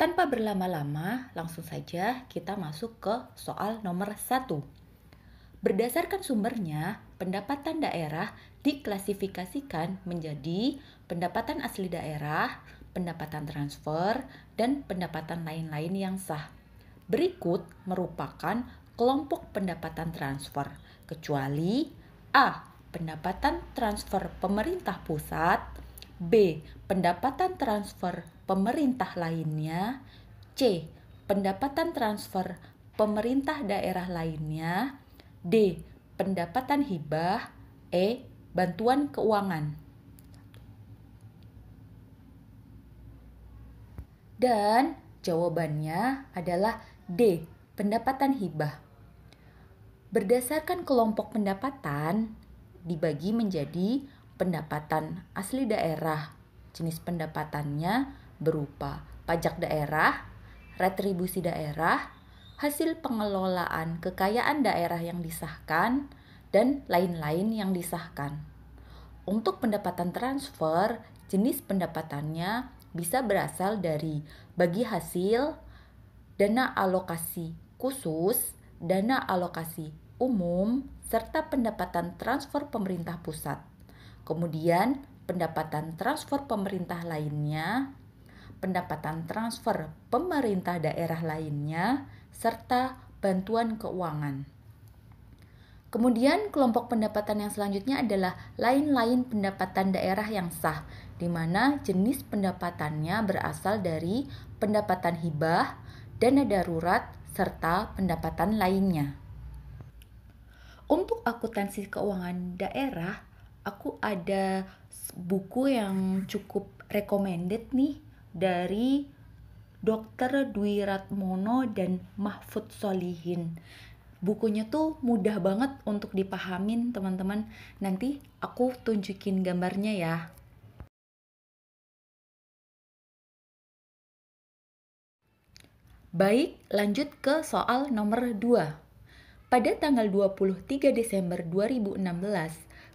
Tanpa berlama-lama, langsung saja kita masuk ke soal nomor 1. Berdasarkan sumbernya, pendapatan daerah diklasifikasikan menjadi pendapatan asli daerah, pendapatan transfer, dan pendapatan lain-lain yang sah. Berikut merupakan kelompok pendapatan transfer, kecuali A. Pendapatan transfer pemerintah pusat, B. Pendapatan transfer pemerintah lainnya, C. Pendapatan transfer pemerintah daerah lainnya, D. Pendapatan hibah, E. Bantuan keuangan. Dan jawabannya adalah D. Pendapatan hibah. Berdasarkan kelompok pendapatan, dibagi menjadi pendapatan asli daerah. Jenis pendapatannya berupa pajak daerah, retribusi daerah, hasil pengelolaan kekayaan daerah yang disahkan, dan lain-lain yang disahkan. Untuk pendapatan transfer, jenis pendapatannya bisa berasal dari bagi hasil, dana alokasi khusus, dana alokasi umum, serta pendapatan transfer pemerintah pusat. Kemudian, pendapatan transfer pemerintah lainnya, pendapatan transfer pemerintah daerah lainnya, serta bantuan keuangan. Kemudian kelompok pendapatan yang selanjutnya adalah lain-lain pendapatan daerah yang sah, di mana jenis pendapatannya berasal dari pendapatan hibah, dana darurat, serta pendapatan lainnya. Untuk akuntansi keuangan daerah, aku ada buku yang cukup recommended nih dari Dr. Dwi Ratmono dan Mahfud Solihin. Bukunya tuh mudah banget untuk dipahamin teman-teman. Nanti aku tunjukin gambarnya ya. Baik, lanjut ke soal nomor 2. Pada tanggal 23 Desember 2016,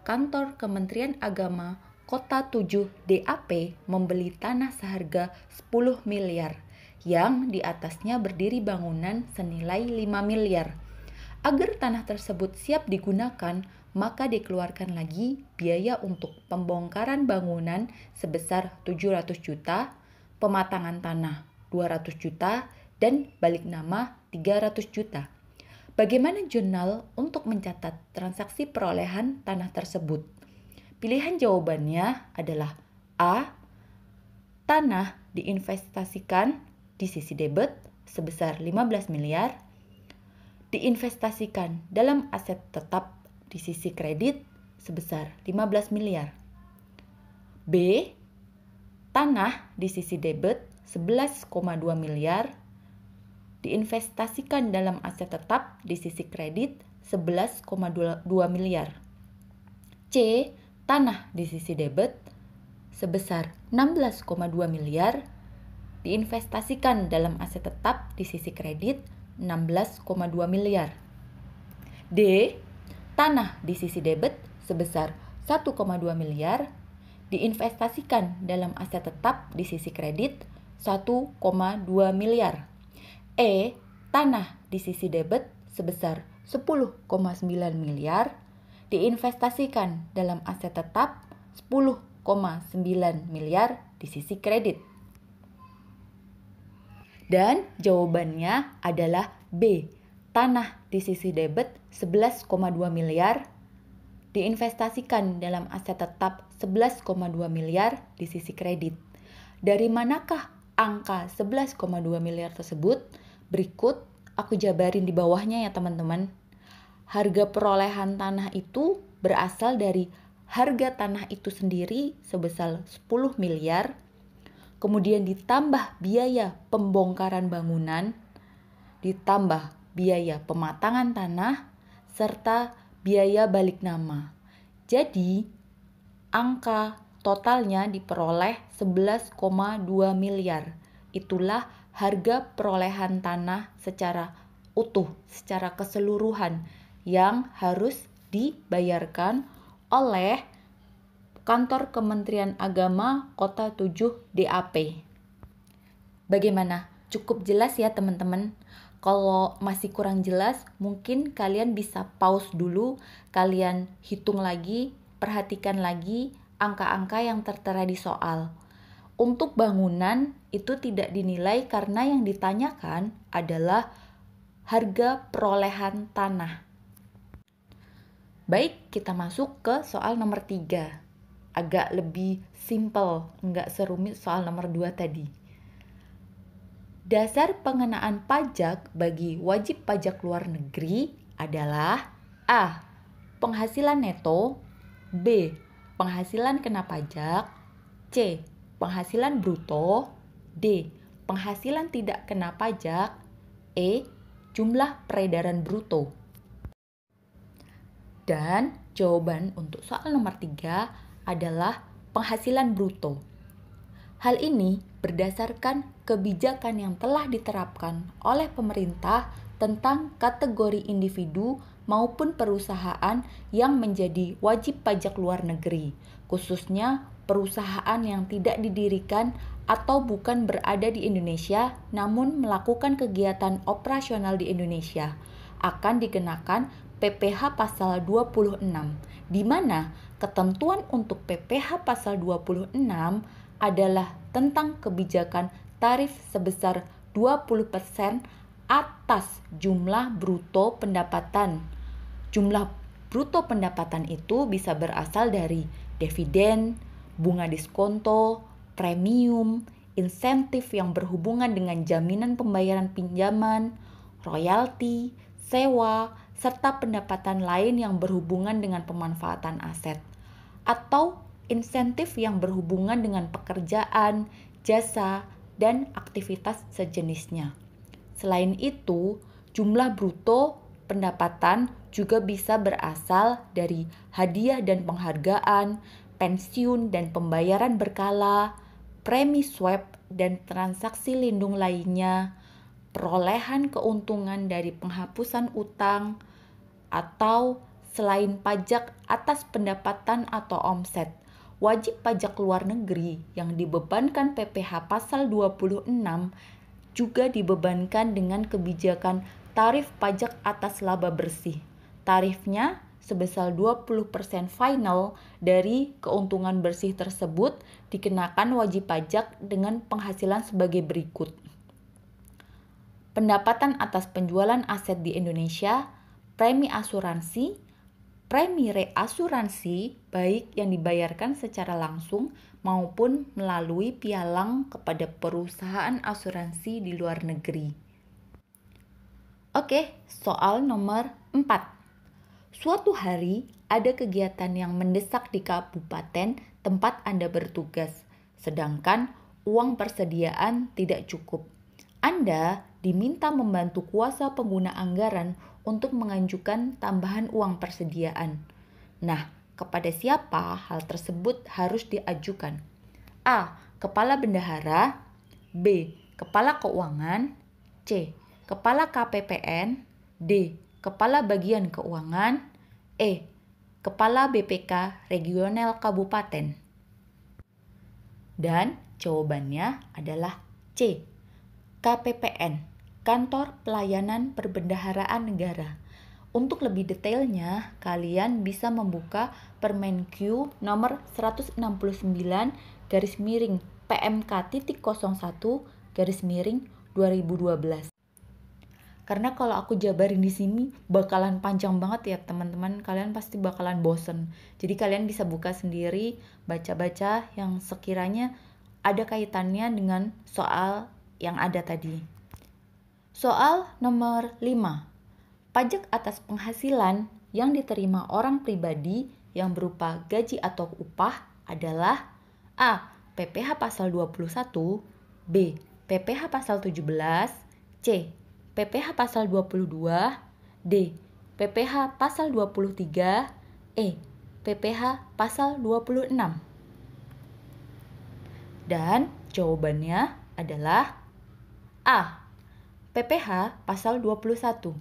kantor Kementerian Agama Kota 7 DAP membeli tanah seharga 10 miliar yang di atasnya berdiri bangunan senilai 5 miliar. Agar tanah tersebut siap digunakan, maka dikeluarkan lagi biaya untuk pembongkaran bangunan sebesar 700 juta, pematangan tanah 200 juta, dan balik nama 300 juta. Bagaimana jurnal untuk mencatat transaksi perolehan tanah tersebut? Pilihan jawabannya adalah A. Tanah diinvestasikan di sisi debit sebesar 15 miliar, diinvestasikan dalam aset tetap di sisi kredit sebesar 15 miliar. B. Tanah di sisi debit 11,2 miliar, diinvestasikan dalam aset tetap di sisi kredit 11,2 miliar. C. Tanah di sisi debit sebesar 16,2 miliar, diinvestasikan dalam aset tetap di sisi kredit 16,2 miliar. D. Tanah di sisi debit sebesar 1,2 miliar, diinvestasikan dalam aset tetap di sisi kredit 1,2 miliar. E. Tanah di sisi debit sebesar 10,9 miliar, diinvestasikan dalam aset tetap 10,9 miliar di sisi kredit. Dan jawabannya adalah B. Tanah di sisi debit 11,2 miliar, diinvestasikan dalam aset tetap 11,2 miliar di sisi kredit. Dari manakah angka 11,2 miliar tersebut? Berikut aku jabarin di bawahnya ya teman-teman. Harga perolehan tanah itu berasal dari harga tanah itu sendiri sebesar 10 miliar, kemudian ditambah biaya pembongkaran bangunan, ditambah biaya pematangan tanah, serta biaya balik nama. Jadi, angka totalnya diperoleh 11,2 miliar. Itulah harga perolehan tanah secara utuh, secara keseluruhan yang harus dibayarkan oleh Kantor Kementerian Agama Kota 7 DAP. Bagaimana? Cukup jelas ya teman-teman? Kalau masih kurang jelas, mungkin kalian bisa pause dulu, kalian hitung lagi, perhatikan lagi angka-angka yang tertera di soal. Untuk bangunan itu tidak dinilai karena yang ditanyakan adalah harga perolehan tanah. Baik, kita masuk ke soal nomor 3. Agak lebih simple, nggak serumit soal nomor 2 tadi. Dasar pengenaan pajak bagi wajib pajak luar negeri adalah A. Penghasilan neto, B. Penghasilan kena pajak, C. Penghasilan bruto, D. Penghasilan tidak kena pajak, E. Jumlah peredaran bruto. Dan jawaban untuk soal nomor 3 adalah penghasilan bruto. Hal ini berdasarkan kebijakan yang telah diterapkan oleh pemerintah tentang kategori individu maupun perusahaan yang menjadi wajib pajak luar negeri, khususnya perusahaan yang tidak didirikan atau bukan berada di Indonesia namun melakukan kegiatan operasional di Indonesia, akan dikenakan PPh pasal 26, di mana ketentuan untuk PPh pasal 26 adalah tentang kebijakan tarif sebesar 20% atas jumlah bruto pendapatan. Jumlah bruto pendapatan itu bisa berasal dari dividen, bunga diskonto, premium, insentif yang berhubungan dengan jaminan pembayaran pinjaman, royalti, sewa, serta pendapatan lain yang berhubungan dengan pemanfaatan aset, atau insentif yang berhubungan dengan pekerjaan, jasa, dan aktivitas sejenisnya. Selain itu, jumlah bruto pendapatan juga bisa berasal dari hadiah dan penghargaan, pensiun dan pembayaran berkala, premi swab dan transaksi lindung lainnya, perolehan keuntungan dari penghapusan utang, atau selain pajak atas pendapatan atau omset. Wajib pajak luar negeri yang dibebankan PPh pasal 26 juga dibebankan dengan kebijakan tarif pajak atas laba bersih. Tarifnya sebesar 20% final dari keuntungan bersih tersebut dikenakan wajib pajak dengan penghasilan sebagai berikut. Pendapatan atas penjualan aset di Indonesia, premi asuransi, premi reasuransi baik yang dibayarkan secara langsung maupun melalui pialang kepada perusahaan asuransi di luar negeri. Oke, soal nomor 4. Suatu hari ada kegiatan yang mendesak di kabupaten tempat Anda bertugas, sedangkan uang persediaan tidak cukup. Anda diminta membantu kuasa pengguna anggaran untuk mengajukan tambahan uang persediaan. Nah, kepada siapa hal tersebut harus diajukan? A. Kepala Bendahara, B. Kepala Keuangan, C. Kepala KPPN, D. Kepala Bagian Keuangan, E. Kepala BPK Regional Kabupaten. Dan jawabannya adalah C. KPPN, Kantor Pelayanan Perbendaharaan Negara. Untuk lebih detailnya, kalian bisa membuka Permenq nomor 169-PMK.01-2012. Karena kalau aku jabarin di sini bakalan panjang banget ya teman-teman, kalian pasti bakalan bosen. Jadi kalian bisa buka sendiri, baca-baca yang sekiranya ada kaitannya dengan soal yang ada tadi. Soal nomor 5. Pajak atas penghasilan yang diterima orang pribadi yang berupa gaji atau upah adalah A. PPh pasal 21, B. PPh pasal 17, C. PPh pasal 22, D. PPh pasal 23, E. PPh pasal 26. Dan jawabannya adalah A. PPh pasal 21.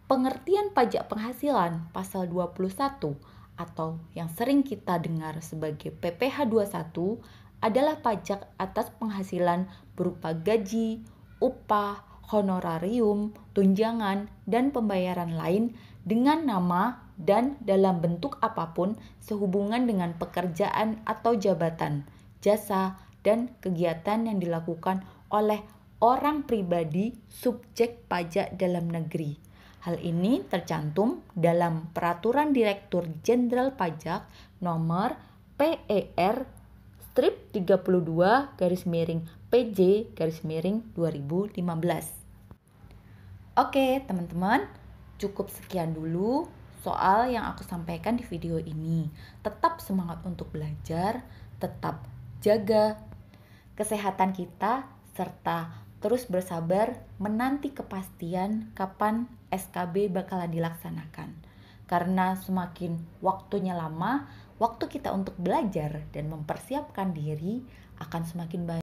Pengertian pajak penghasilan pasal 21 atau yang sering kita dengar sebagai PPh 21 adalah pajak atas penghasilan berupa gaji, upah, honorarium, tunjangan, dan pembayaran lain dengan nama dan dalam bentuk apapun sehubungan dengan pekerjaan atau jabatan, jasa, dan kegiatan yang dilakukan oleh orang pribadi subjek pajak dalam negeri. Hal ini tercantum dalam Peraturan Direktur Jenderal Pajak Nomor PER strip 32 PJ 2015. Oke, teman-teman, cukup sekian dulu soal yang aku sampaikan di video ini. Tetap semangat untuk belajar, tetap jaga kesehatan kita, serta terus bersabar menanti kepastian kapan SKB bakalan dilaksanakan. Karena semakin waktunya lama, waktu kita untuk belajar dan mempersiapkan diri akan semakin banyak.